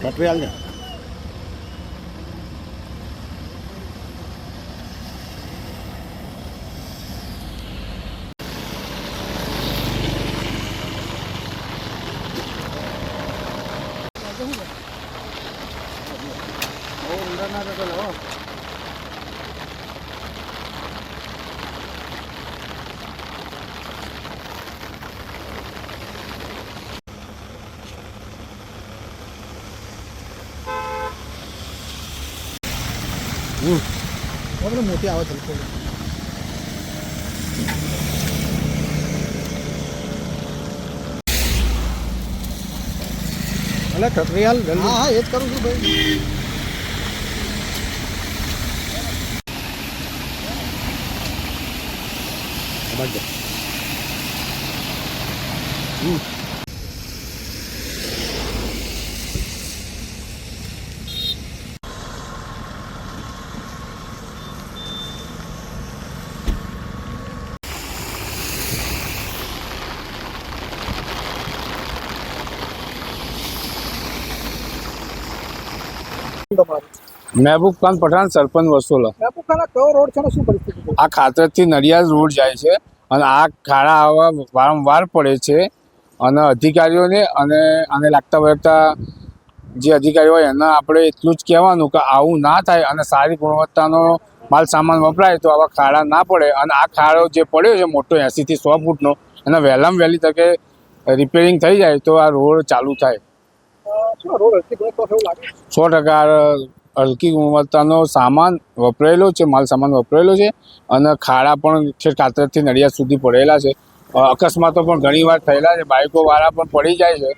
કટરિયાલ ને આપણે મોટી આવે છે એટલે કટરિયાલ હા હા એ જ કરું છું ભાઈ મહેબૂબ ખાન પઠાણ સરપંચ વસોલા. મહેબૂબ ખાન કયો રોડ છે ને શું પરિસ્થિતિ છે? આ ખાતરથી નડિયાદ રોડ જાય છે અને આ ખાડા આવા વારંવાર પડે છે અને અધિકારીઓને અને આને લાગતા વળગતા જે અધિકારીઓ હોય એને આપણે એટલું જ કહેવાનું કે આવું ના થાય અને સારી ગુણવત્તાનો માલ સામાન વપરાય તો આવા ખાડા ના પડે. અને આ ખાડો જે પડ્યો છે મોટો 80 થી 100 ફૂટનો એને વહેલામાં વહેલી તકે રિપેરિંગ થઈ જાય તો આ રોડ ચાલુ થાય. 100% હલકી ગુણવત્તાનો સામાન વપરાયેલો છે, માલ સામાન વપરાયેલો છે અને ખાડા પણ છે કાતરથી નડિયાદ સુધી પડેલા છે. અકસ્માતો પણ ઘણી વાર થયેલા છે, બાઇકો વાળા પણ પડી જાય છે.